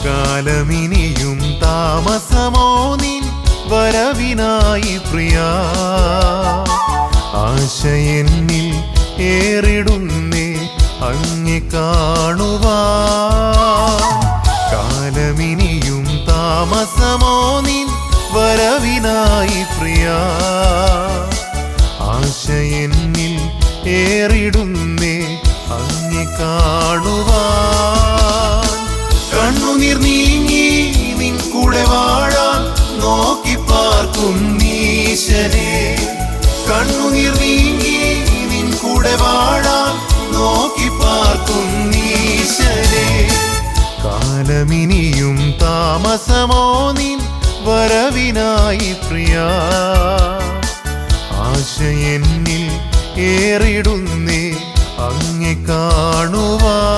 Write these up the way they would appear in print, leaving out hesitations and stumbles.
കാലമിനിയും താമസമോ നിൻ വരവിനായി പ്രിയാ, ആശയെന്നിൽ ഏറിടുന്നേ അങ്ങെ കാണുവാൻ. കാലമിനിയും താമസമോ നിൻ വരവിനായി പ്രിയാ, ആശയെന്നിൽ ഏറിടുന്നേ അങ്ങെ കാണുവാൻ. കണ്ണുനീർ നീങ്ങി നിൻ കൂടെ വാഴാൻ നോക്കി പാർക്കും നീശനെ, കണ്ണുനീർ നീങ്ങി നിൻ കൂടെ വാഴാൻ നോക്കി പാർക്കും നീശനെ. കാലമിനിയും താമസമോ നിൻ വരവിനായി പ്രിയാ, ആശയെന്നിൽ ഏറിടുന്നേ അങ്ങെ കാണുവാൻ.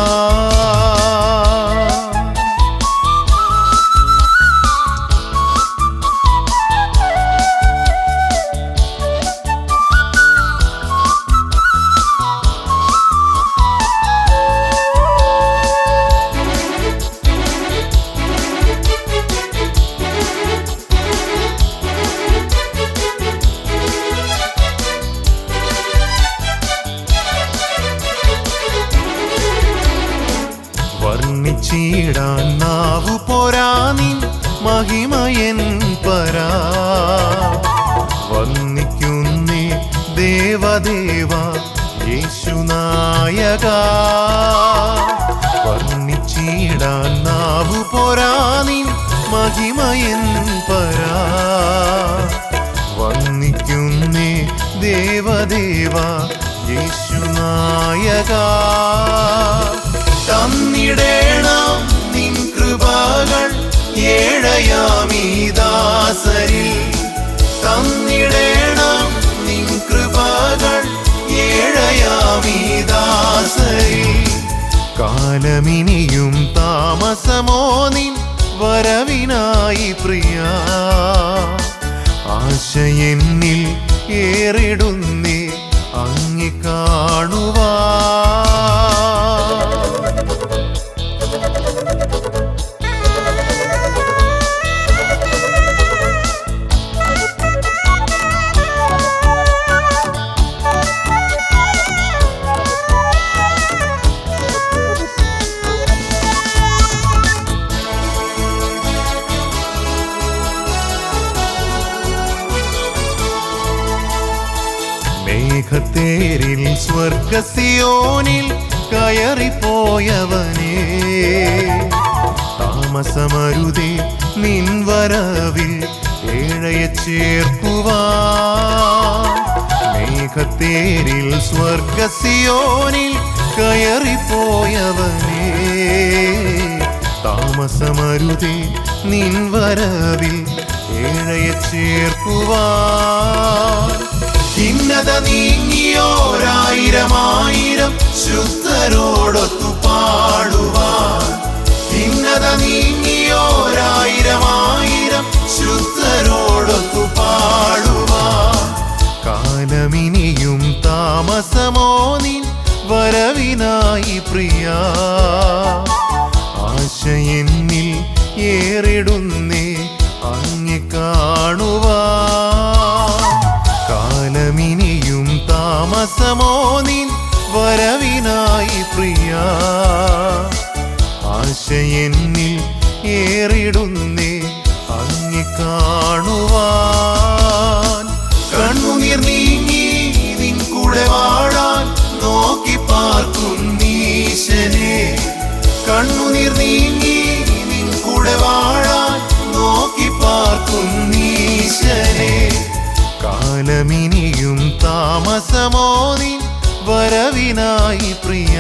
വർണ്ണിച്ചിടാൻ നാവു പോരാ നിൻ മഹിമയൻ പരാ, വന്ദിക്കുന്നേ ദേവദേവ യേശുനായക. വർണ്ണിച്ചിടാൻ നാവു പോരാ നിൻ മഹിമയൻ പരാ, വന്ദിക്കുന്നേ ദേവദേവ യേശുനായക. തന്നിടേണം നിൻ കൃപകൾ ഏഴയാമീ ദാസരിൽ, തന്നിടേണം നിൻ കൃപകൾ ഏഴയാമീ ദാസരിൽ. കാലമിനിയും താമസമോ നിൻ വരവിനായി പ്രിയാ, ആശയെന്നിൽ ഏറിടുന്നേ അങ്ങെ കാണുവാൻ. മേഘത്തേരിൽ സ്വർഗസിയോനിൽ കയറിപ്പോയവനേ, താമസമരുതേ നിൻ വരവിൽ ഏഴയെ ചേർക്കുവാൻ. മേഘത്തേരിൽ സ്വർഗസിയോനിൽ കയറിപ്പോയവനേ, താമസമരുതേ നിൻ വരവിൽ ഏഴയെ ചേർക്കുവാൻ. ഭിന്നത നീങ്ങിയോരായിരമായിരം ശുദ്ധരോടൊത്തു പാടുവാൻ, ഭിന്നത നീങ്ങിയോരായിരമായിരം ശുദ്ധരോടൊത്തു പാടുവാൻ. കാലമിനിയും താമസമോ നിൻ വരവിനായി പ്രിയാ, ആശയെന്നിൽ ഏറിടുന്നേ അങ്ങെ കാണുവാൻ. കാലമിനിയും താമസമോ നിൻ വരവിനായി പ്രിയാ, ആശയെന്നിൽ ഏറിടുന്നേ അങ്ങെ കാണുവാൻ. കണ്ണുനീർ നീങ്ങി നിൻ കൂടെ വാഴാൻ നോക്കി പാർക്കും നീശനെ, കണ്ണുനീർ നീങ്ങി നിൻ കൂടെ വാഴാൻ കാലമിനിയും താമസമോ നിൻ വരവിനായി പ്രിയ.